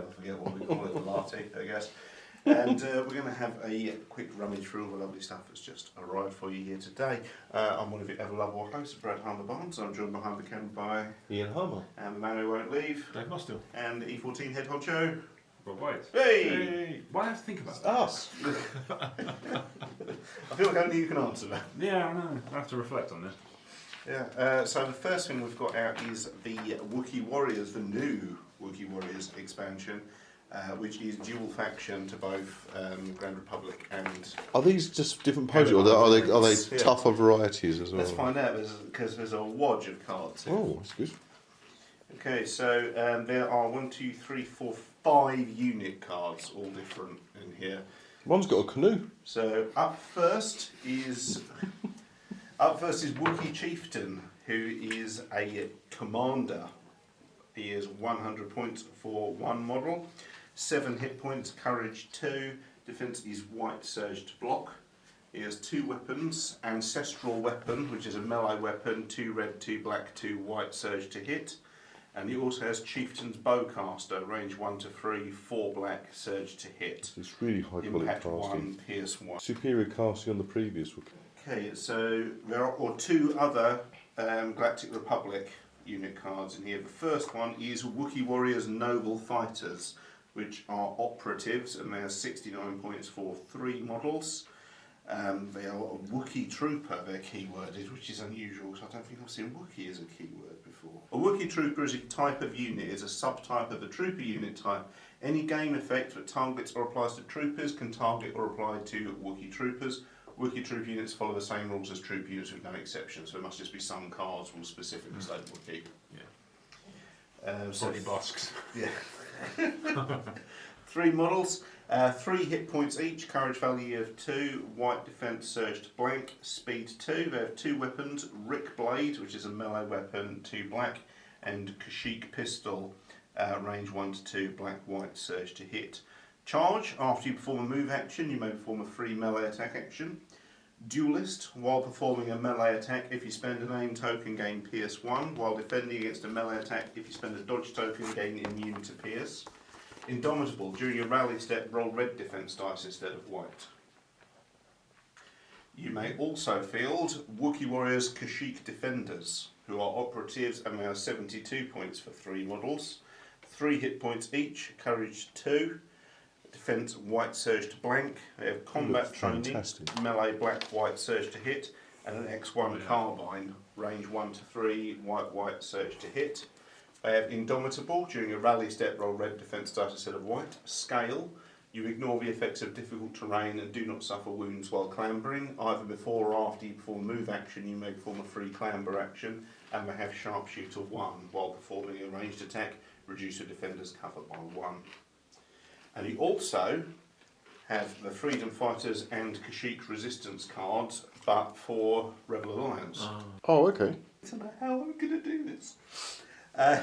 I forget what we call it, the LAAT, I guess. And we're going to have a quick rummage through all the lovely stuff that's just arrived for you here today. I'm one of your ever-lovable hosts, Brad Harmer-Barnes. I'm joined behind the camera by Ian Harmer. And the man who won't leave. Dave Mustill. And the E14 head honcho. Rob White. Hey! Why do I have to think about that? Us. I feel like only you can answer that. Yeah, I know. I have to reflect on this. Yeah, so the first thing we've got out is the Wookiee Warriors, the new Wookiee Warriors expansion, which is dual faction to both Grand Republic and... Are these just different poses, or are they tougher varieties as well? Let's find out, because there's a wodge of cards here. Oh, that's good. Okay, so there are 1, 2, 3, 4, 5 unit cards, all different in here. One's got a canoe. So up first is Wookiee Chieftain, who is a commander. He is 100 points for one model, 7 hit points, courage 2, defense is white surge to block. He has 2 weapons, ancestral weapon, which is a melee weapon, 2 red, 2 black, 2 white surge to hit. And he also has Chieftain's Bowcaster, range 1 to 3, 4 black, surge to hit. It's really high quality Impact casting. 1, pierce 1. Superior casting on the previous one. Okay, so there are 2 other Galactic Republic unit cards in here. The first one is Wookiee Warriors Noble Fighters, which are operatives, and they are 69 points for 3 models. They are a Wookiee Trooper, their keyword is, which is unusual, because I don't think I've seen Wookiee as a keyword before. A Wookiee Trooper is a type of unit, is a subtype of a Trooper unit type. Any game effect that targets or applies to Troopers can target or apply to Wookiee Troopers. Wookiee Troop units follow the same rules as Troop units with no exceptions, so it must just be some cards will specifically say Wookiee. Yeah. Body Bosks. Yeah. 3 models, 3 hit points each, courage value of 2, white defense surge to blank, speed 2. They have 2 weapons, Rick Blade, which is a melee weapon, 2 black, and Kashyyyk pistol, range 1 to 2, black, white surge to hit. Charge, after you perform a move action, you may perform a free melee attack action. Duelist, while performing a melee attack, if you spend an aim token, gain pierce 1. While defending against a melee attack, if you spend a dodge token, gain immune to pierce. Indomitable, during your rally step, roll red defense dice instead of white. You may also field Wookiee Warriors Kashyyyk Defenders, who are operatives and they are 72 points for 3 models. 3 hit points each, courage 2. Defense white surge to blank. They have combat training, melee black white surge to hit, and an X1 carbine, range 1 to 3, white white surge to hit. They have Indomitable, during a rally step roll red defense dice instead of white. Scale, you ignore the effects of difficult terrain and do not suffer wounds while clambering. Either before or after you perform a move action, you may perform a free clamber action. And they have Sharpshooter 1, while performing a ranged attack, reduce a defender's cover by 1. And you also have the Freedom Fighters and Kashyyyk Resistance cards, but for Rebel Alliance. Oh, okay. I don't know how I'm going to do this.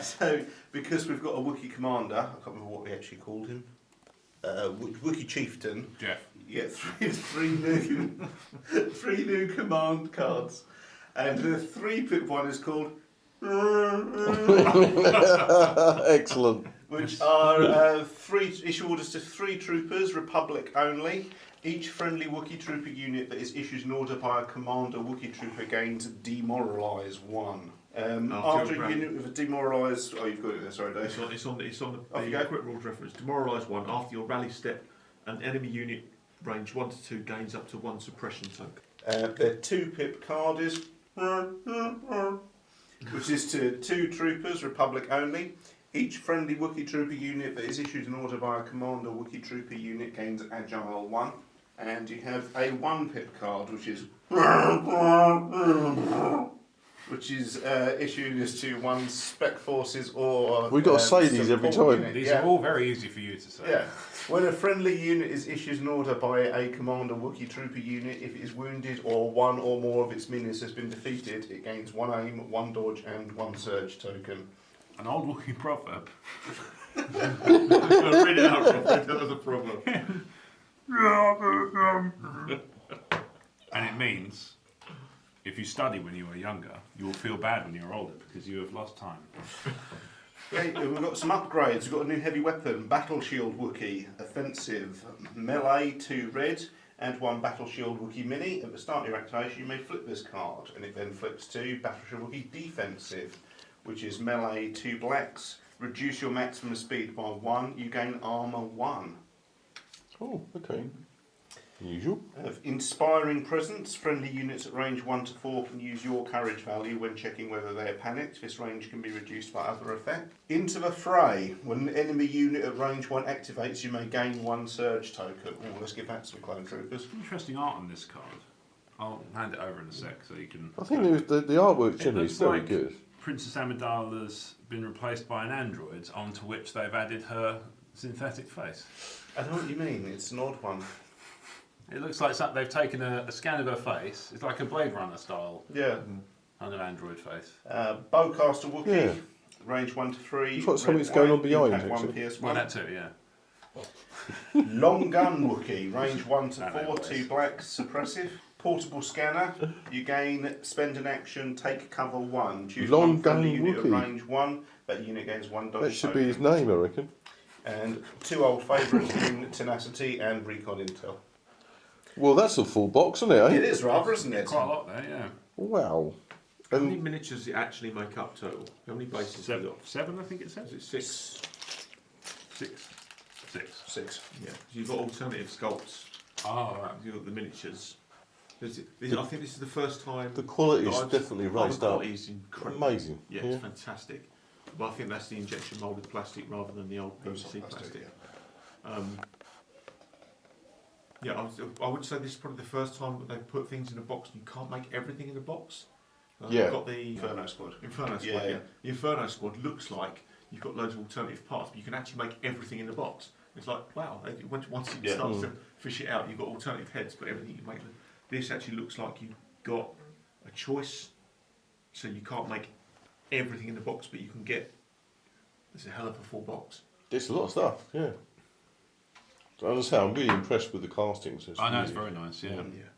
So, because we've got a Wookiee Commander, I can't remember what we actually called him, Wookiee Chieftain. Jeff. Yeah, three new command cards. And the 3-pip one is called... Excellent. Which are 3 issue orders to 3 troopers, Republic only. Each friendly Wookiee Trooper unit that is issued an order by a Commander Wookiee Trooper gains Demoralise 1. After a unit with a Demoralise... Oh, you've got it there, sorry Dave. It's on the quick rules reference. Demoralise 1, after your rally step, an enemy unit range 1 to 2 gains up to 1 suppression token. Their 2-pip card is... which is to 2 troopers, Republic only. Each friendly Wookiee Trooper unit that is issued an order by a Commander Wookiee Trooper unit gains Agile 1. And you have a 1-pip card, which is issued as to 1 Spec Forces or... We've got to say these every time. Unit. These are all very easy for you to say. Yeah. When a friendly unit is issued an order by a Commander Wookiee Trooper unit, if it is wounded or 1 or more of its minions has been defeated, it gains 1 aim, 1 dodge and 1 surge token. An old Wookiee proverb. I'll read it out, Rob. That was a problem. And it means, if you study when you were younger, you will feel bad when you're older because you have lost time. Okay, we've got some upgrades. We've got a new heavy weapon, Battle Shield Wookiee, offensive, melee 2 red, and 1 Battle Shield Wookiee mini. At the start of your activation, you may flip this card, and it then flips to Battle Shield Wookiee defensive, which is melee 2 blacks. Reduce your maximum speed by 1. You gain armor 1. Oh, okay. Usual. Inspiring Presence. Friendly units at range 1 to 4 can use your courage value when checking whether they are panicked. This range can be reduced by other effect. Into the Fray. When an enemy unit at range 1 activates, you may gain 1 surge token. Oh, let's give that some clone troopers. Interesting art on this card. I'll hand it over in a sec so you can. I think the artwork generally looks is very like good. Princess Amidala's been replaced by an android, onto which they've added her synthetic face. I know what you mean. It's an odd one. It looks like they've taken a scan of her face. It's like a Blade Runner style Yeah. kind of android face. Bowcaster Wookiee. Yeah. Range 1 to 3. Looks like something's red, going white, on behind, impact 1 actually. PS1. Well, that too, yeah. Long Gun Wookiee. Range 1 to 4. Anyways. 2 blacks. Suppressive. Portable Scanner. You gain, spend an action, take cover 1. Choose Long one friendly Gun unit at Wookiee. range 1. That unit gains 1 dodge That should token. be his name, I reckon. And 2 old favourites in Tenacity and Recon Intel. Well, that's a full box, isn't it? Eh? It is rather, isn't it? Quite a lot there, yeah. Wow. How many miniatures does it actually make up total? How many bases? has it Seven, got? 7 I think it says. Is it 6? 6. 6. Yeah. So you've got alternative sculpts. Oh, right. You've got the miniatures. I think this is the first time. The quality is that I've- definitely the raised up. quality is incredible. Amazing. Yeah, it's fantastic. But I think that's the injection moulded plastic rather than the old PVC plastic. Yeah, I would say this is probably the first time that they've put things in a box and you can't make everything in a box. Yeah. You've got the Inferno Squad. Inferno Squad, Yeah. yeah. The Inferno Squad looks like you've got loads of alternative parts, but you can actually make everything in the box. It's like, wow, once you start to fish it out, you've got alternative heads, but everything you make. This actually looks like you've got a choice, so you can't make everything in the box, but you can get. It's a hell of a full box. There's a lot of stuff, yeah. So as I say, I'm really impressed with the castings. I know, it's very nice, yeah. Yeah.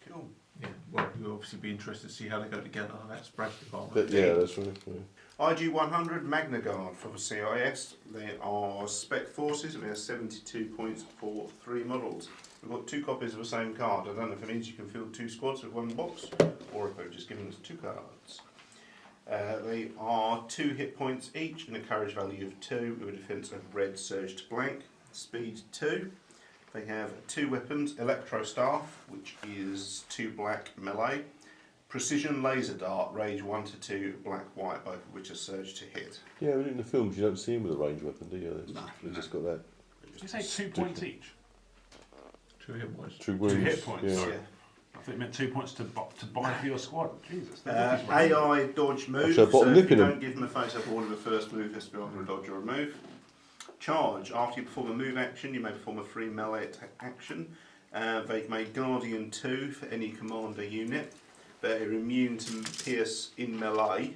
Cool. Yeah. Well, you'll obviously be interested to see how they go together. That's Brad's department. But, yeah, that's right. Yeah. IG 100 Magnaguard for the CIS. They are spec forces and they have 72 points for 3 models. We've got 2 copies of the same card. I don't know if it means you can field 2 squads with 1 box or if they've just given us 2 cards. They are 2 hit points each and a courage value of 2 with a defense of red surge to blank, speed 2. They have 2 weapons, Electro Staff, which is 2 black melee, Precision Laser Dart, range 1 to 2, black white, both of which are surge to hit. Yeah, in the films you don't see him with a range weapon, do you? They've just got that. Did you say 2 points each? 2 hit points. 2 wounds. 2 hit points, Yeah. sorry. I think it meant 2 points to buy for your squad. Jesus. AI dodge move, Actually, I bought so a if nip you in 'em. don't give them a face-up order, the first move has to be either a dodge or a move. Charge, after you perform a move action, you may perform a free melee action. They make Guardian 2 for any commander unit. They are immune to pierce in melee.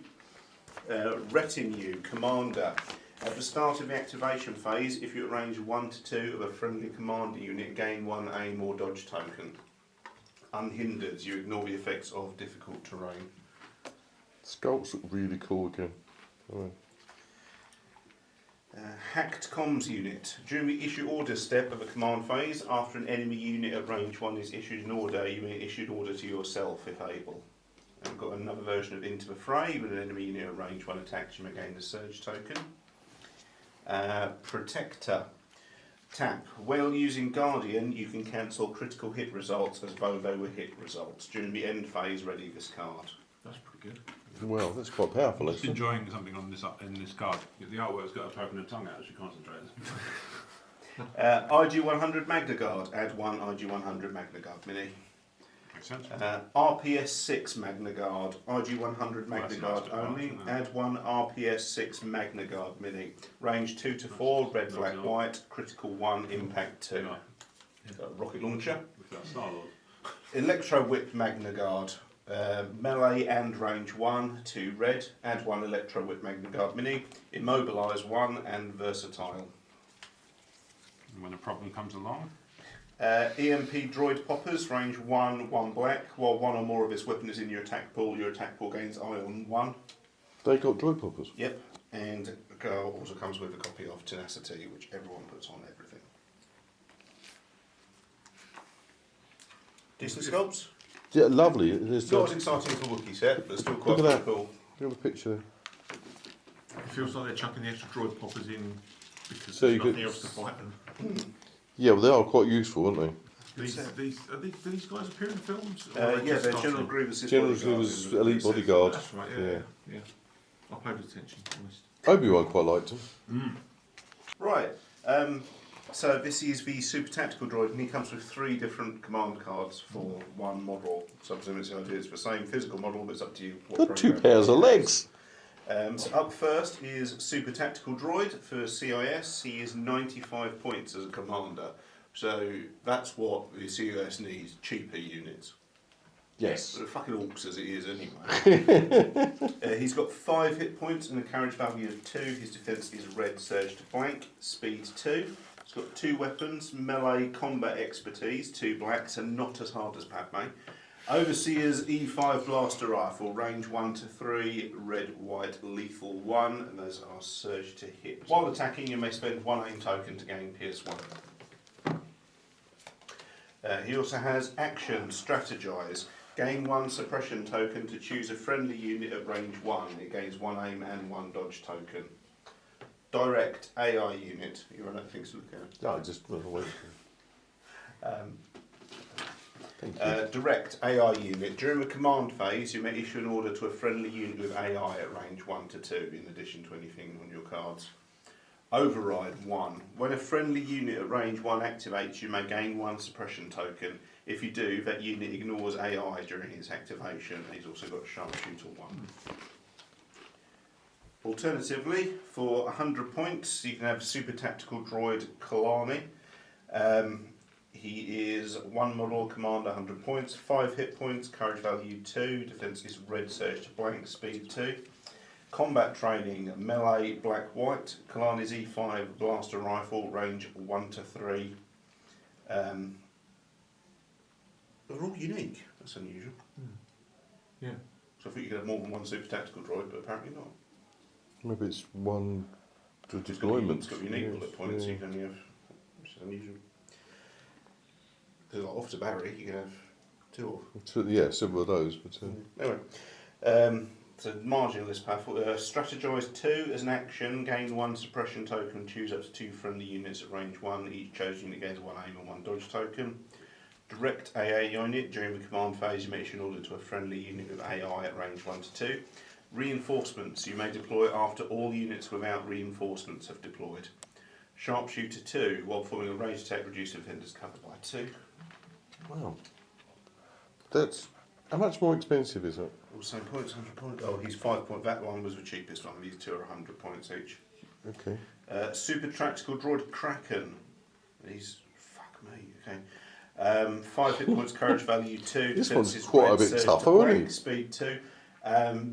Retinue, commander. At the start of the activation phase, if you at range 1 to 2 of a friendly commander unit, gain 1 aim or dodge token. Unhindered, you ignore the effects of difficult terrain. Sculpts look really cool again. Oh. Hacked comms unit. During the issue order step of a command phase, after an enemy unit at range 1 is issued an order, you may issue an order to yourself if able. And we've got another version of Into the Fray. When an enemy unit at range 1 attacks, you may gain a surge token. Protector. Tap. While using Guardian, you can cancel critical hit results as though they were hit results. During the end phase, ready this card. That's pretty good. Well, that's quite powerful, I'm just actually. enjoying something on this in this card. The artwork's got a poking her tongue out as she concentrates. IG 100 Magnaguard. Add 1 IG 100 Magnaguard mini. Makes sense. RPS 6 Magnaguard. IG 100 Well, that's a nice Magnaguard bit of only. art, isn't it? Add 1 RPS 6 Magnaguard mini. Range 2 to 4, red, black, Nice. white. Critical 1, impact 2. Yeah. Rocket launcher. With that Star-Lord. Electro Whip Magnaguard. Melee and range 1, 2 red. Add 1 Electro Whip Magnaguard mini. Immobilise 1 and versatile. And when a problem comes along, EMP Droid Poppers, range 1, 1 black. While 1 or more of this weapon is in your attack pool gains ion 1. They got droid poppers. Yep, and the girl also comes with a copy of Tenacity, which everyone puts on everything. Decent sculpts. Yeah, lovely. It's Not as exciting as the Wookiee set, but still quite Look at that. cool. Look at the picture there. It feels like they're chucking the extra droid poppers in because So there's you could- nothing else to fight them. Yeah, well, they are quite useful, aren't they? Do these guys appear in the films? Or are they Yeah, just they're starting? General Grievous' General bodyguard Grievous' in the elite set. bodyguard. That's right, Yeah. yeah. I paid attention, to be honest. Obi-Wan quite liked them. Right, so this is the Super Tactical Droid, and he comes with 3 different command cards for one model. So I presume it's the idea it's the same physical model, but it's up to you. What Got 2 program pairs of you legs. So up first is Super Tactical Droid for CIS. He is 95 points as a commander. So that's what the CIS needs, cheaper units. Yes. But fucking orcs as it is anyway. He's got 5 hit points and a carriage value of 2. His defence is red, surge to blank, speed 2. He's got 2 weapons, melee, combat expertise, 2 blacks, and not as hard as Padme. Overseer's E5 blaster rifle, range 1 to 3, red, white, lethal 1, and those are surge to hit. While attacking, you may spend 1 aim token to gain Pierce 1. He also has action, strategize. Gain 1 suppression token to choose a friendly unit at range 1. It gains 1 aim and 1 dodge token. Direct AI unit. You run out of things to look at. No, just wait. Thank you. Direct AI unit. During the command phase, you may issue an order to a friendly unit with AI at range 1 to 2, in addition to anything on your cards. Override 1. When a friendly unit at range 1 activates, you may gain 1 suppression token. If you do, that unit ignores AI during its activation. He's also got sharpshooter 1. Alternatively, for 100 points, you can have Super Tactical Droid Kalani. He is 1 model, commander, 100 points, 5 hit points, courage value 2, defense is red, surge to blank, speed 2. Combat training, melee, black, white, Kalani's E5 blaster rifle, range 1 to 3. They're all unique, that's unusual. Yeah. So I thought you could have more than 1 Super Tactical Droid, but apparently not. Maybe it's 1 to It's deployment. got unique bullet points, so yeah. you can only have, which is unusual. Because like off to Barry, you can have 2 off. Yeah, several of those. But, Anyway, so marginal is powerful. Strategize 2 as an action, gain 1 suppression token, choose up to 2 friendly units at range 1. Each chosen unit gains 1 aim and 1 dodge token. Direct AA unit, during the command phase you may issue an order to a friendly unit with AI at range 1 to 2. Reinforcements, you may deploy after all units without reinforcements have deployed. Sharpshooter 2, while performing a ranged attack, reduce defenders covered by 2. wow. That's... How much more expensive is it? All the same points, 100 points. Oh, he's 5 points. That one was the cheapest one. These 2 are 100 points each. Okay. Super Tactical Droid Kraken. He's... fuck me, okay. 5 hit points, courage value 2. This defense one's is quite a red, bit surge tougher, to isn't blank, he? speed 2.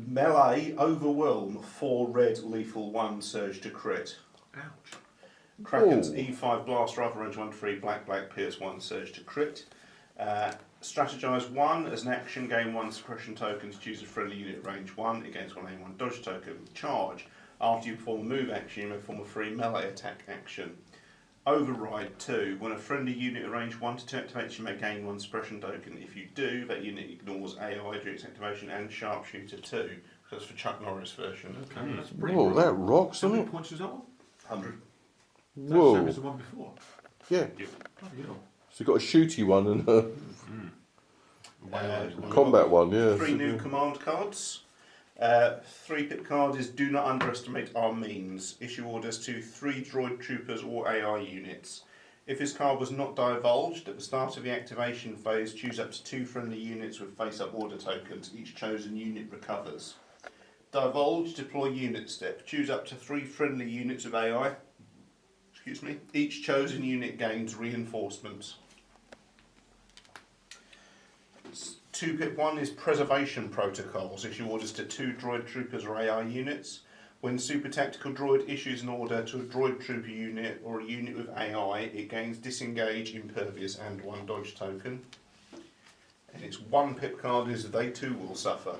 Melee, Overwhelm, 4 red, lethal 1, surge to crit. Ouch. Kraken's Oh. E5 blast rifle, range 1 to 3, black, black, pierce 1, surge to crit. Strategize 1 as an action, gain 1 suppression token to choose a friendly unit at range 1 against 1 aim 1 dodge token. Charge. After you perform a move action, you may perform a free melee attack action. Override 2. When a friendly unit at range 1 to 2 activates, you may gain 1 suppression token. If you do, that unit ignores AI during its activation and Sharpshooter 2. That's for Chuck Norris version. Okay, that's pretty Whoa, good. that rocks, How doesn't many it? points was that one? 100. That's the same Whoa. as the one before. Yeah. Bloody hell. So you've got a shooty one and a We've combat got one, yeah. 3 new command cards. 3 pip card is do not underestimate our means. Issue orders to 3 droid troopers or AI units. If this card was not divulged at the start of the activation phase, choose up to 2 friendly units with face-up order tokens. Each chosen unit recovers. Divulge, deploy unit step. Choose up to 3 friendly units of AI. Excuse me. Each chosen unit gains reinforcements. 2 pip 1 is preservation protocols. Issue orders to 2 droid troopers or AI units. When Super Tactical Droid issues an order to a droid trooper unit or a unit with AI, it gains disengage, impervious and 1 dodge token. And its 1 pip card is they too will suffer.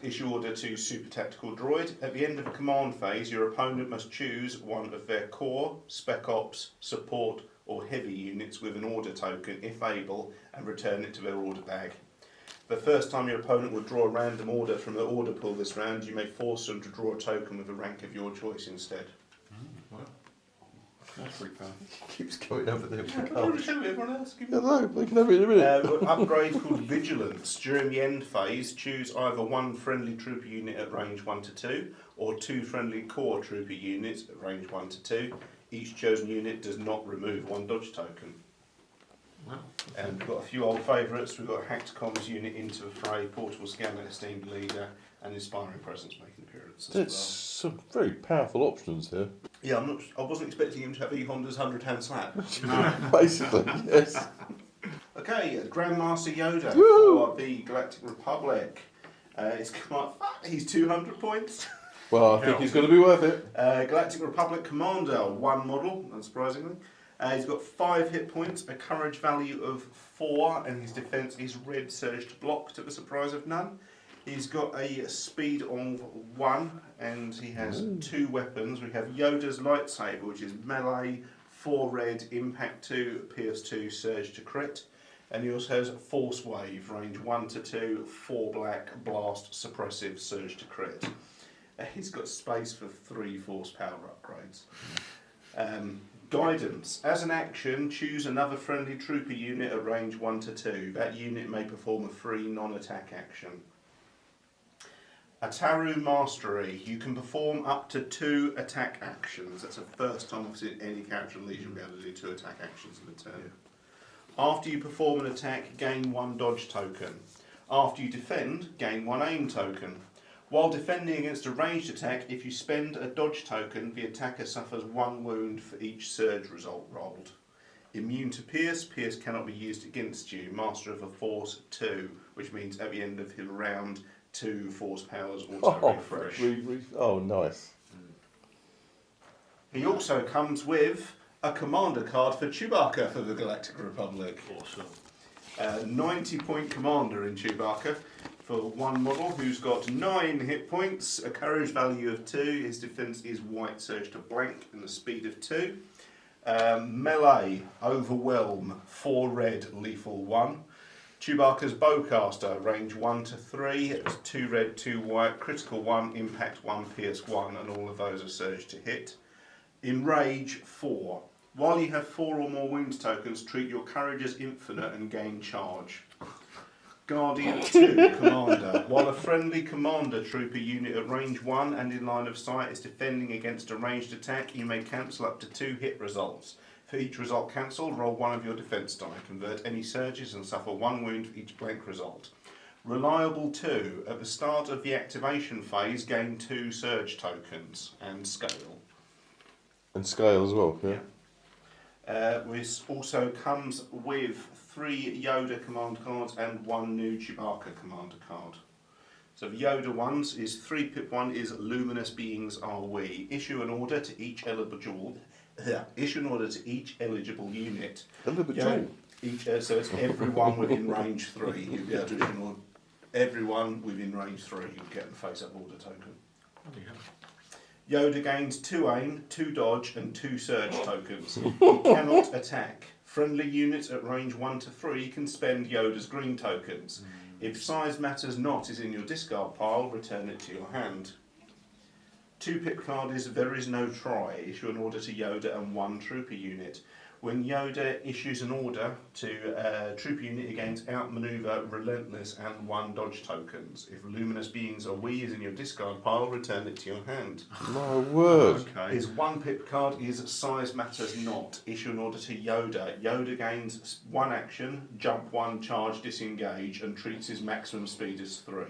Issue order to Super Tactical Droid. At the end of a command phase, your opponent must choose one of their core, spec ops, support, or heavy units with an order token, if able, and return it to their order bag. The first time your opponent will draw a random order from the order pool this round, you may force them to draw a token with a rank of your choice instead. Wow. That's pretty powerful. Keeps going over there with the Can I cards. show everyone else? Yeah, no, we can have it in a minute. An upgrade called Vigilance. During the end phase, choose either one friendly trooper unit at range 1 to 2 or 2 friendly core trooper units at range 1 to 2. Each chosen unit does not remove 1 dodge token. Wow. And we've got a few old favourites. We've got a Hacked Comms unit into the fray, Portable Scanner, Esteemed Leader, and Inspiring Presence making appearance as There's some very powerful options here. Yeah, I wasn't expecting him to have E-Honda's 100-hand slap. Basically, yes. Okay, Grandmaster Yoda Woo! for the Galactic Republic. He's 200 points. Well, I think he's going to be worth it. Galactic Republic Commander, 1 model, unsurprisingly. He's got 5 hit points, a courage value of 4, and his defence is red surged block to the surprise of none. He's got a speed of 1, and he has 2 weapons. We have Yoda's lightsaber, which is melee, 4 red, impact 2, pierce 2, surge to crit. And he also has Force Wave, range 1 to 2, 4 black, blast, suppressive, surge to crit. He's got space for 3 force power upgrades. Guidance. As an action, choose another friendly trooper unit at range 1 to 2. That unit may perform a free non-attack action. Ataru Mastery. You can perform up to 2 attack actions. That's the first time I've seen any character in Legion be able to do 2 attack actions in a turn. After you perform an attack, gain 1 dodge token. After you defend, gain 1 aim token. While defending against a ranged attack, if you spend a dodge token, the attacker suffers 1 wound for each surge result rolled. Immune to Pierce. Pierce cannot be used against you. Master of a Force 2, which means at the end of his round, 2 force powers auto refresh. Oh, nice. He also comes with a commander card for Chewbacca for the Galactic Republic. Awesome. 90-point commander in Chewbacca for 1 model who's got 9 hit points, a courage value of 2, his defence is white surge to blank and a speed of 2. Melee, overwhelm, 4 red, lethal 1. Chewbacca's bowcaster, range 1 to 3, it's 2 red, 2 white, critical 1, impact 1, pierce 1, and all of those are surge to hit. Enrage 4. While you have 4 or more wounds tokens, treat your courage as infinite and gain charge. Guardian 2, Commander. While a friendly Commander Trooper unit at range 1 and in line of sight is defending against a ranged attack, you may cancel up to 2 hit results. For each result cancelled, roll 1 of your defence die, convert any surges and suffer 1 wound for each blank result. Reliable 2. At the start of the activation phase, gain 2 surge tokens and scale. And scale as well, yeah. This also comes with 3 Yoda command cards and 1 new Chewbacca commander card. So the Yoda ones is 3 pip 1 is Luminous Beings Are We. Issue an order to each eligible unit. So it's everyone within range 3. You'll be able to issue an order. Everyone within range 3 you'll get a face-up order token. Yoda gains 2 aim, 2 dodge, and 2 surge tokens. He cannot attack. Friendly units at range 1 to 3 can spend Yoda's green tokens. If size matters not is in your discard pile, return it to your hand. 2 pip card is There Is No Try. Issue an order to Yoda and 1 trooper unit. When Yoda issues an order to a trooper unit, he gains Outmaneuver, Relentless, and 1 dodge tokens. If Luminous Beings Are We is in your discard pile, return it to your hand. My word. Okay. His 1 pip card is Size Matters Not. Issue an order to Yoda. Yoda gains 1 action, jump 1, charge, disengage, and treats his maximum speed as 3.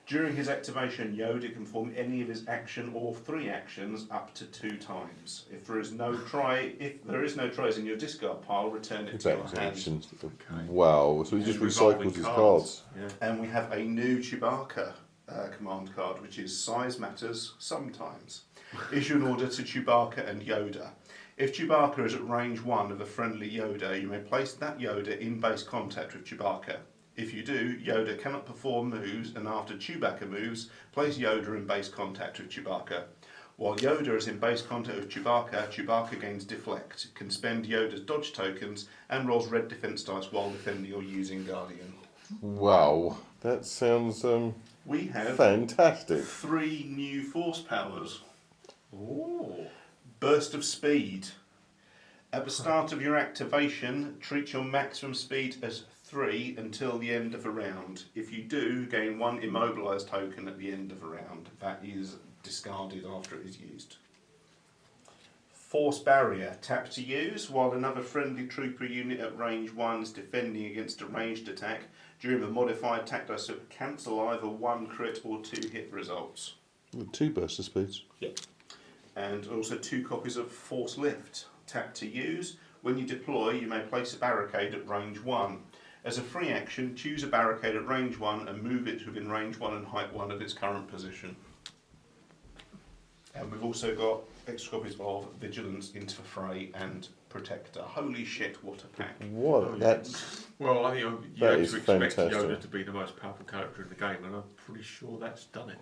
During his activation, Yoda can perform any of his action or 3 actions up to 2 times. If there is no tries in your discard pile, return it to your hand. Actions. Wow, so he just recycles his cards. Yeah. And we have a new Chewbacca command card, which is Size Matters Sometimes. Issue an order to Chewbacca and Yoda. If Chewbacca is at range 1 of a friendly Yoda, you may place that Yoda in base contact with Chewbacca. If you do, Yoda cannot perform moves, and after Chewbacca moves, place Yoda in base contact with Chewbacca. While Yoda is in base contact with Chewbacca, Chewbacca gains Deflect, can spend Yoda's dodge tokens, and rolls red defense dice while defending or using Guardian. Wow, that sounds We have fantastic. 3 new force powers. Oh. Burst of Speed. At the start of your activation, treat your maximum speed as 3 until the end of a round. If you do, gain 1 immobilised token at the end of a round. That is discarded after it is used. Force Barrier. Tap to use while another friendly trooper unit at range 1 is defending against a ranged attack. During the modified attack dice, cancel either 1 crit or 2 hit results. With 2 bursts of speeds. Yep. And also 2 copies of Force Lift. Tap to use. When you deploy, you may place a barricade at range 1. As a free action, choose a barricade at range 1 and move it within range 1 and height 1 of its current position. And we've also got extra copies of Vigilance, Into the Fray and Protector. Holy shit, what a pack. What? That's Well, I think you That have is to expect fantastic. Yoda to be the most powerful character in the game, and I'm pretty sure that's done it.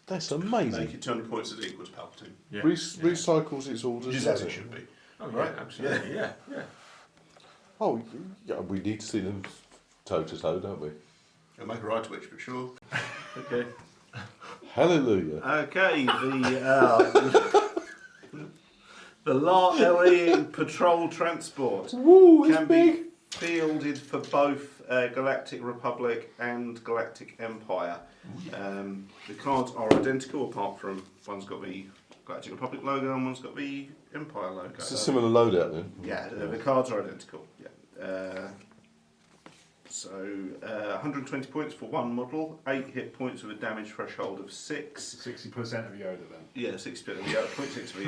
that's Make amazing. it 200 points as equals Palpatine. Yeah. Recycles its orders. Which is as it should be. Oh, Right. yeah, absolutely. Yeah, yeah. Oh, yeah, we need to see them toe to toe, don't we? It'll make a right twitch, but sure. Okay. Hallelujah. Okay, the LAAT LE Patrol Transport Woo, it's can big. be fielded for both Galactic Republic and Galactic Empire. The cards are identical, apart from one's got the Galactic Republic logo and one's got the Empire logo. It's a similar loadout then. Yeah, the cards are identical. Yeah. So 120 points for one model, 8 hit points with a damage threshold of 6. 60% of Yoda then. Yeah, 6 bit of Yoda, 0.6 of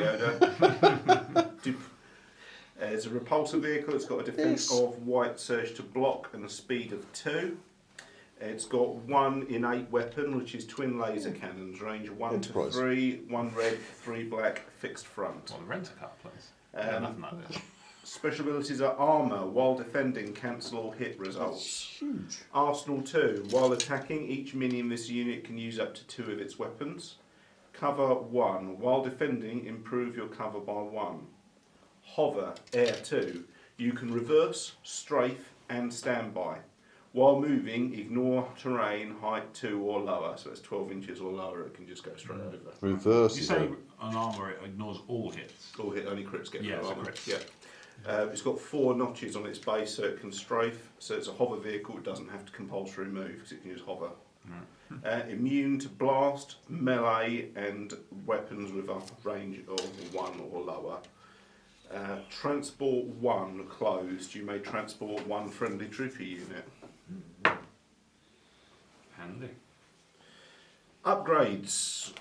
Yoda. It's a repulsor vehicle. It's got a defense of white surge to block and a speed of 2. It's got 1 innate weapon, which is twin laser cannons, range 1 Enterprise. to 3, 1 red, 3 black, fixed front. Well, the rent-a-car place. Nothing like this. Special abilities are armour. While defending, cancel all hit results. Huge. Arsenal 2. While attacking, each minion in this unit can use up to 2 of its weapons. Cover 1. While defending, improve your cover by 1. Hover, Air 2. You can reverse, strafe and standby. While moving, ignore terrain, height 2 or lower. So it's 12 inches or lower, it can just go straight over. Reverse. You say on armour it ignores all hits. All hit, only crits get Yeah, through it's a armour. crit. Yeah. It's got 4 notches on its base, so it can strafe. So it's a hover vehicle. It doesn't have to compulsory move because it can use hover. Immune to blast, melee, and weapons with a range of 1 or lower. Transport 1 closed. You may transport 1 friendly trooper unit. Handy. Upgrades.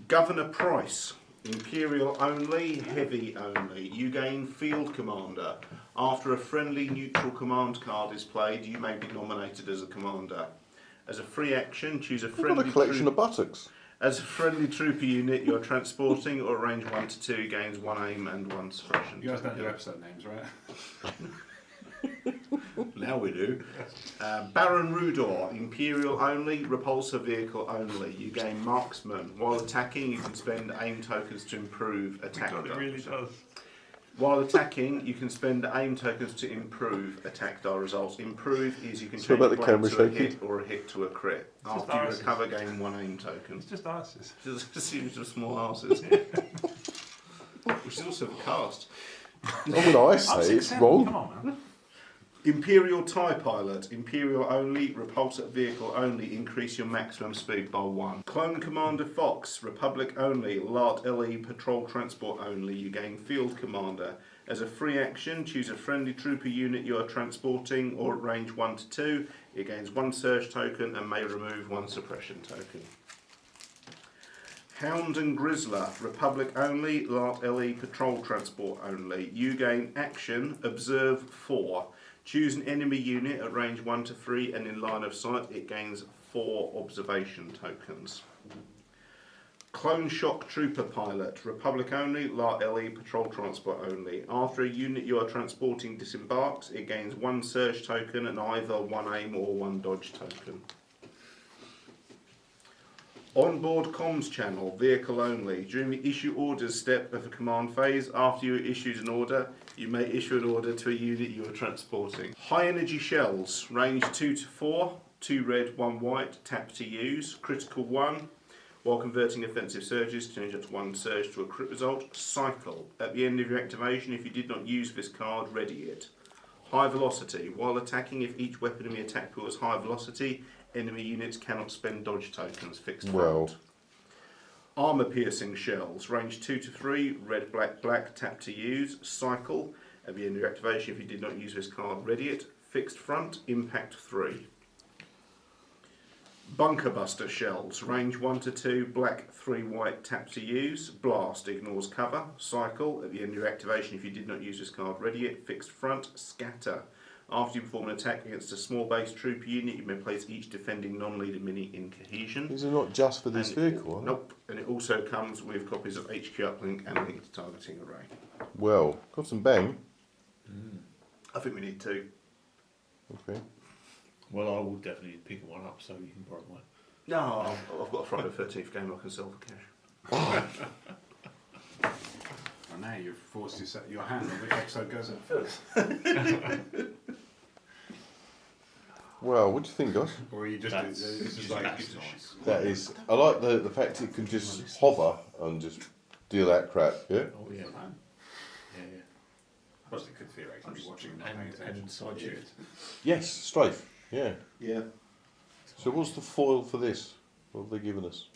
Governor Price. Imperial only, heavy only. You gain Field Commander. After a friendly neutral command card is played, you may be nominated as a commander. As a free action, choose a We've friendly got a collection of buttocks. As a friendly trooper unit, you're transporting or range 1 to 2 gains 1 aim and 1 suppression. You guys don't do episode names, right? Now we do. Baron Rudor, Imperial only, repulsor vehicle only. You gain Marksman. While attacking, you can spend aim tokens to improve attack. God, it really does. While attacking, you can spend aim tokens to improve attack die results. Improve is you can So change about the blank camera to a shaking. hit or a hit to a crit. just After you arses. recover, gain 1 aim token. It's just arses. Just a series of small asses. Which is also the cast. Oh, when I I'm say it's 6'7", wrong. Come on, man. Imperial TIE Pilot, Imperial only, repulsor vehicle only, increase your maximum speed by 1. Clone Commander Fox, Republic only, LAAT LE Patrol Transport only, you gain Field Commander. As a free action, choose a friendly trooper unit you are transporting or at range 1 to 2. It gains 1 surge token and may remove 1 suppression token. Hound and Grizzler, Republic only, LAAT LE Patrol Transport only. You gain action, observe 4. Choose an enemy unit at range 1 to 3 and in line of sight it gains 4 observation tokens. Clone Shock Trooper Pilot, Republic only, LAAT Patrol Transport only. After a unit you are transporting disembarks, it gains 1 Surge token and either 1 Aim or 1 Dodge token. Onboard comms channel, vehicle only. During the issue orders step of the command phase, after you issued an order, you may issue an order to a unit you are transporting. High energy shells, range 2 to 4, 2 red, 1 white, tap to use. Critical 1. While converting offensive surges, change up to 1 surge to a crit result. Cycle. At the end of your activation, if you did not use this card, ready it. High velocity. While attacking, if each weapon in the attack pool is high velocity, enemy units cannot spend dodge tokens. Fixed front. Armour piercing shells. Range 2 to 3, red, black, black, tap to use. Cycle. At the end of your activation, if you did not use this card, ready it. Fixed front. Impact 3. Bunker Buster shells, range 1 to 2, black, 3 white, tap to use. Blast, ignores cover. Cycle, at the end of your activation if you did not use this card, ready it. Fixed front. Scatter. After you perform an attack against a small base trooper unit, you may place each defending non-leader mini in cohesion. These are not just for this vehicle, are they? Nope, and it also comes with copies of HQ Uplink and Linked Targeting Array. Well, got some bang. I think we need 2. Okay. Well, I will definitely pick one up so you can borrow mine. No, I've got a Friday the 13th game I can sell for cash. And now you've forced your hand on which episode goes in first. Well, what do you think, guys? Or are you just That's- this is like that's nice. That is, I like the fact it can just hover and just deal that crap. Yeah. Oh yeah, man. yeah, yeah. Plus they could theoretically be watching and not paying attention. And side shift. Yes, strafe. Yeah. Yeah. So what's the foil for this? What have they given us?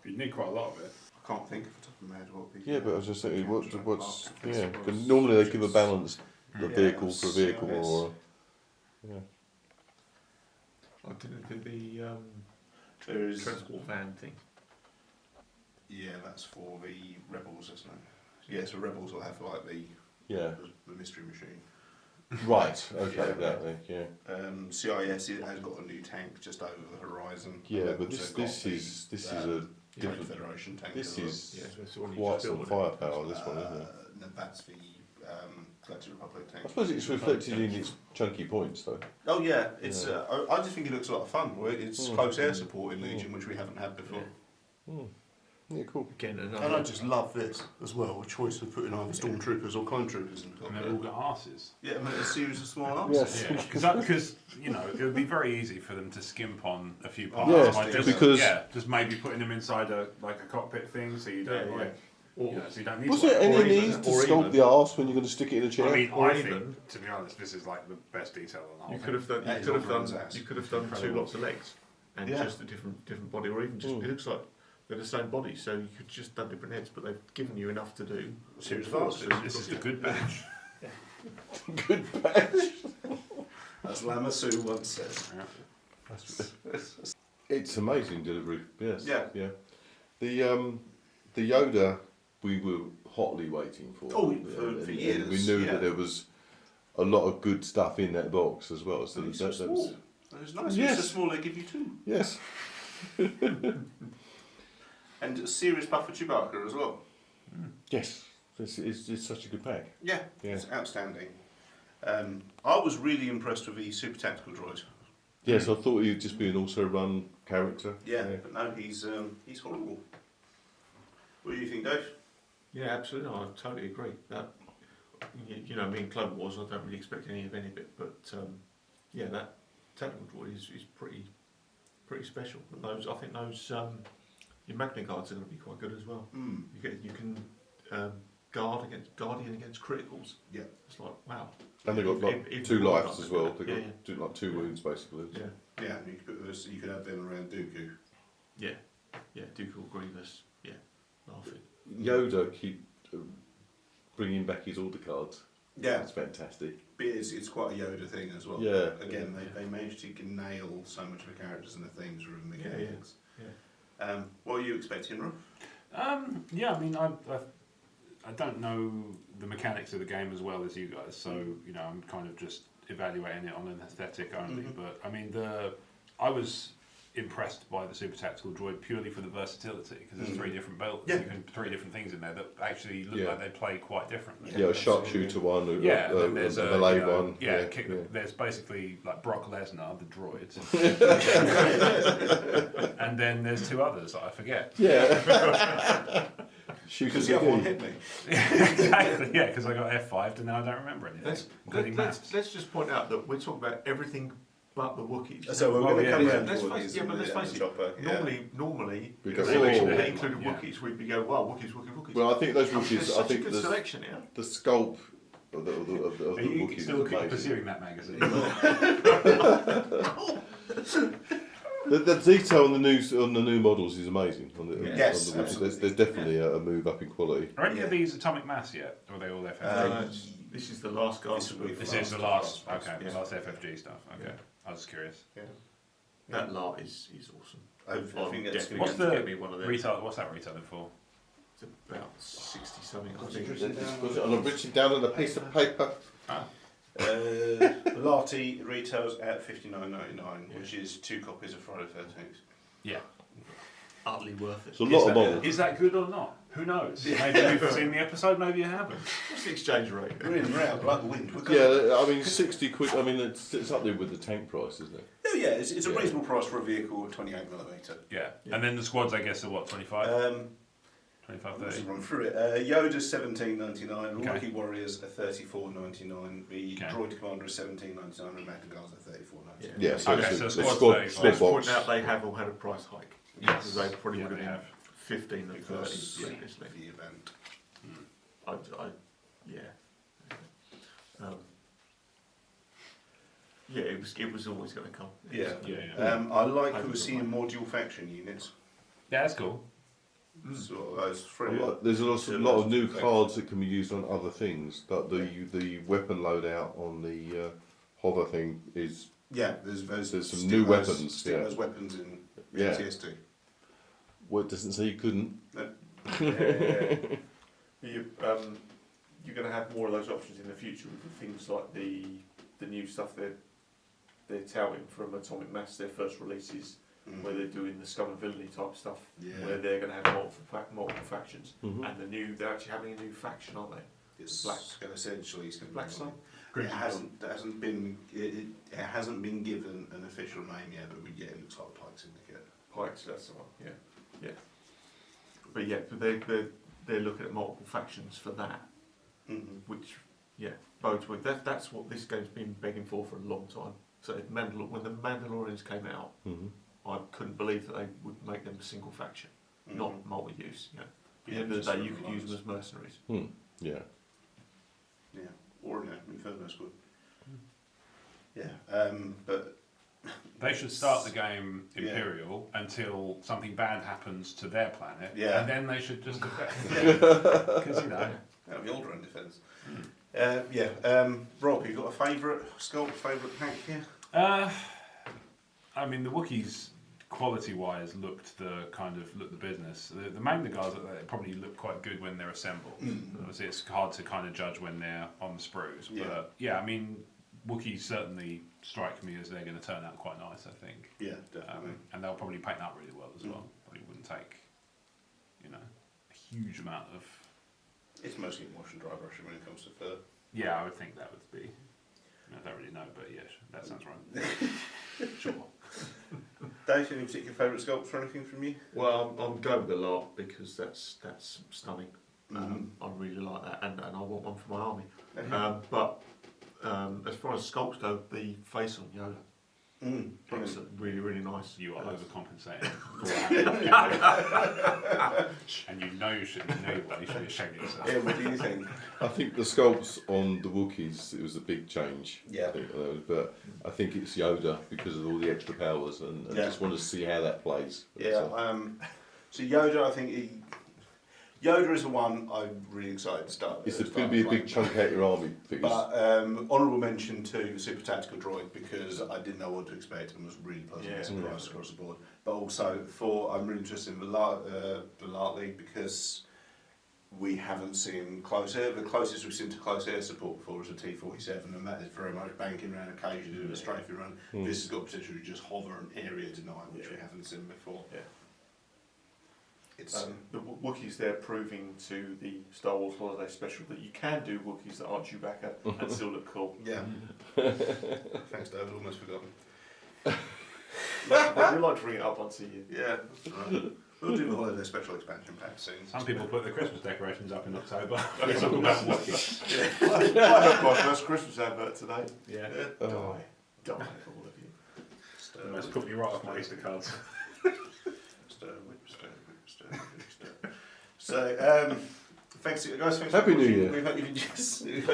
You need quite a lot of it. I can't think off the top of my head what the... Yeah, but I was just thinking, what's yeah? 'Cause Was- normally they give a balance, the Yeah, vehicle it for a was vehicle, CIS. or yeah. I did the There is... transport van thing. Yeah, that's for the Rebels, isn't it? Yeah, so Rebels will have like Yeah. the mystery machine. Right. Okay. Yeah. Exactly. Yeah. CIS has got a new tank just over the horizon. Yeah, They've but also this got is the, a Great different. Federation tank. This as well. is Yeah, so it's the one you quite just some built. firepower. This one, isn't it? No, that's the Galactic Republic tank. I suppose it's reflected in its chunky points, though. Oh yeah, it's. Yeah. I just think it looks a lot of fun. It's close air support in Legion, which we haven't had before. Yeah, cool. Again, And I another. just love this as well. A choice of putting either stormtroopers or clone troopers in the And they've all got arses. Yeah, and a series of small arms. Yes. Yeah, because you know it would be very easy for them to skimp on a few parts. Yes, by just, because- just maybe putting them inside a cockpit thing, so you don't Yeah, yeah. like, Or, you know, so you don't need. Was to there any or need even- to or sculpt even- the arse when you're going to stick it in a chair? I mean, Or I even- think, to be honest, this is like the best detail on the whole you thing. could have done. That You is could have all done. Bronze Ass. You could have done 2 Incredible. lots of legs, and Yeah. just a different body, or even just it looks like they're the same body, so you could just done different heads, but they've given you enough to do. Series of Four, arses. so This is the good batch. Good batch. As Lamassu once said. It's amazing delivery. Yes. Yeah. Yeah. The Yoda we were hotly waiting for. Oh, Yeah, for and years, we knew yeah. that there was a lot of good stuff in that box as well. So It's that, so that's small. It's nice. Yes. It's so small they give you 2. yes. And a serious buff for Chewbacca as well. Yes. It's such a good pack. Yeah, Yeah. it's outstanding. I was really impressed with the super tactical droid. Yes, I thought he'd just be an also-run character. Yeah, but no, he's horrible. What do you think, Dave? Yeah, absolutely. I totally agree. That you know, me in Clone Wars, I don't really expect any of but yeah, that technical droid is pretty special. And those, I think those your Magnaguards are going to be quite good as well. You can guardian against criticals. Yeah. It's like wow. And they've got like If 2 you want lives that, as well. They've yeah, got yeah. like 2 wounds basically. Yeah, Yeah, you could put those, you could have them around Dooku. yeah, Dooku or Grievous. Yeah, laughing. Yoda keep bringing back his order cards. Yeah, That's fantastic. but it's quite a Yoda thing as well. Yeah. Again, they managed to nail so much of the characters and the themes within the Yeah, games. yeah. What are you expecting, Rob? Yeah, I mean, I don't know the mechanics of the game as well as you guys, so you know, I'm kind of just evaluating it on an aesthetic only. Mhm. But I mean, I was impressed by the super tactical droid purely for the versatility, because there's 3 different builds, Yeah. 3 different things in there that actually look Yeah. like they play quite differently. Yeah, a sharpshooter one, a And then there's a melee you know, one. There's basically like Brock Lesnar, the droid, and then there's 2 others that I forget. Yeah. Because the other one hit me. Exactly, yeah, because I got F5'd and now I don't remember anything, including maps. Let's just point out that we're talking about everything but the Wookiees. So we're Well, going to yeah, come yeah. around Let's to face, Wookiees yeah, but and let's the- face and it. the chopper. Yeah. Normally, We if go, they "Oh, had included yeah. Wookiees, we'd be going, wow, Wookiees. Well, I think those There's Wookiees, I such a think good selection here. the sculpt of the Are you Wookiees still is amazing. pursuing that magazine? The detail on the new models is amazing. On the, Yes, on the Wookiees. absolutely. There's definitely a move up in quality. Are any Yeah. of these atomic mass yet? Or are they all FFG? This is the last guard. This will be This is the last, okay, Yeah. the last FFG stuff. Okay, I was just curious. Yeah. That LAAT is awesome. I think that's definitely going What's to going to the get me one of them. What's that retailing for? It's about 60 something, I What's it think. written? Was it on a written down on a piece of paper? LAAT retails at $59.99, which is 2 copies of Friday the 13th. Yeah. Utterly worth it. It's a lot of models. Is that good or not? Who knows? Maybe you've seen the episode, maybe you haven't. What's the exchange rate? We're in, we're out, like the wind. Yeah, I mean, 60 quid, I mean, it's up there with the tank price, isn't it? Oh yeah, it's a Yeah. reasonable price for a vehicle, 28mm. Yeah. And then the squads, I guess, are what, 25? 25, Let's 30? run through it. Yoda's $17.99, Okay. Wookiee Warriors are $34.99, the Okay. Droid Commander is $17.99, and Magnaguards are $34.99. Yeah, so Okay, it's so a squad squad, 35. squad Let's point box. out they have all had a price hike. Yes. They probably Yeah, would they have have. been 15 and 30 Because previously. the event. Yeah. Yeah, it was always going to come. Yeah. Yeah. I like I that we're think seeing so. more dual faction units. Yeah, that's cool. So those three. There's a lot of new cards that can be used on other things, but the weapon loadout on the hover thing is Yeah, there's There's some still new those- weapons, Still yeah. those weapons in Yeah. PTSD. well, it doesn't say you couldn't. You're going to have more of those options in the future with things like the new stuff they're touting from Atomic Mass, their first releases, where they're doing the scum and villainy type stuff, where they're going to have multiple factions, Mhm. and they're actually having a new faction, aren't they? It's Black. Essentially, it's going to Black be Sun? It hasn't been given an official name yet, but yeah, it looks like Pike Syndicate. Pikes, that's the one. Yeah. But they're looking at multiple factions for that, which bodes well. That's what this game's been begging for a long time. So when the Mandalorians came out, Mhm. I couldn't believe that they would make them a single faction, not multi-use. At the end of just the day, for you could use them alliance. as mercenaries. Yeah. Yeah, or an Inferno Squad. Yeah, but They should start the game Imperial until something bad happens to their planet, Yeah. and then they should just defend. Because, you know, that'll be all around defence. Rob, you got a favourite sculpt, favourite pack here? I mean, the Wookiees, quality-wise, looked the business. The Magnaguards, they probably look quite good when they're assembled. Obviously, it's hard to kind of judge when they're on the sprues. But yeah, I mean, Wookiees certainly strike me as they're going to turn out quite nice, I think. Yeah, definitely. And they'll probably paint up really well as well. Probably wouldn't take, a huge amount of... It's mostly wash and dry brushing when it comes to fur. Yeah, I would think that would be... I don't really know, but yeah, that sounds right. Sure. Dave, any particular favourite sculpts or anything from you? Well, I'm going with the LAAT because that's stunning. I really like that, and I want one for my army. But as far as sculpts go, the face on Yoda looks really, really nice. You are overcompensating. And you know you should be ashamed of yourself. Yeah, what do you think? I think the sculpts on the Wookiees, it was a big change. Yeah. I think, but I think it's Yoda because of all the extra powers, and I just want to see how that plays. Yeah, so Yoda, I think Yoda is the one I'm really excited to start. It's going to be a big chunk out your army figures. But honourable mention to the Super Tactical Droid because I didn't know what to expect and was really pleasantly surprised across the board. But also I'm really interested in the LAAT League because we haven't seen close air. The closest we've seen to close air support before is a T-47, and that is very much banking around occasionally doing a strafing run. This has got potential to just hover and area deny, which we haven't seen before. Yeah. It's The Wookiees there proving to the Star Wars Holiday Special that you can do Wookiees that aren't Chewbacca and still look cool. yeah. Thanks, David. Almost forgotten. I'd like to bring it up once a year. Yeah, that's right. We'll do the holiday special expansion pack soon. Some people put the Christmas decorations up in October. Let's talk about Wookiees. I heard my first Christmas advert today. Yeah. Die, all of you. Almost put me right off my Easter cards. So, thanks guys. Thanks Happy for New watching. Year. We hope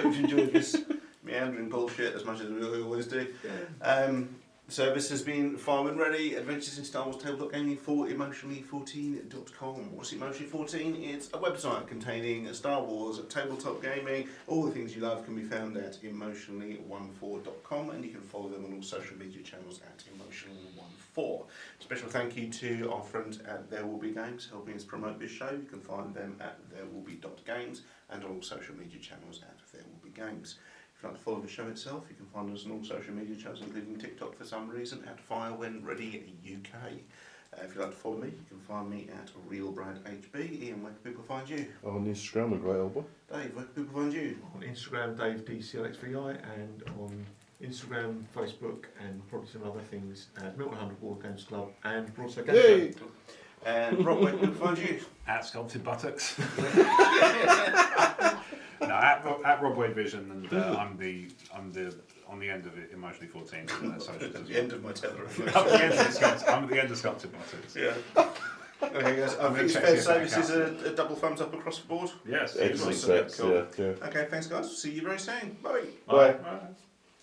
you've enjoyed this meandering bullshit as much as we always do. So this has been Fire When Ready, Adventures in Star Wars Tabletop Gaming for emotionally14.com. What's Emotionally14? It's a website containing Star Wars tabletop gaming. All the things you love can be found at emotionally14.com, and you can follow them on all social media channels at emotionally14. Special thank you to our friends at therewillbe.games helping us promote this show. You can find them at therewillbe.games and on all social media channels at therewillbe.games. If you'd like to follow the show itself, you can find us on all social media channels, including TikTok for some reason, at Fire When Ready UK. If you'd like to follow me, you can find me at RealBradHB. Ian, where can people find you? On Instagram, a great old boy. Dave, where can people find you? On Instagram, Dave DCLXVI, and on Instagram, Facebook, and probably some other things as Milton 100 War Games Club and Broadside Games Yay! Club. And Rob, where can people find you? At Sculpted Buttocks. No, at Rob Wade Vision, and I'm the on the end of it, Emotionally 14. Socials as At the well. end of my tether. I'm at the end of Sculpted Buttocks. Yeah. Okay, guys. I I'm think it's gonna fair to check say this this is back a double thumbs up across the board. Yes. Excellent Awesome. sets, Cool. yeah. Okay, thanks, guys. See you very soon. Bye. Bye. Bye.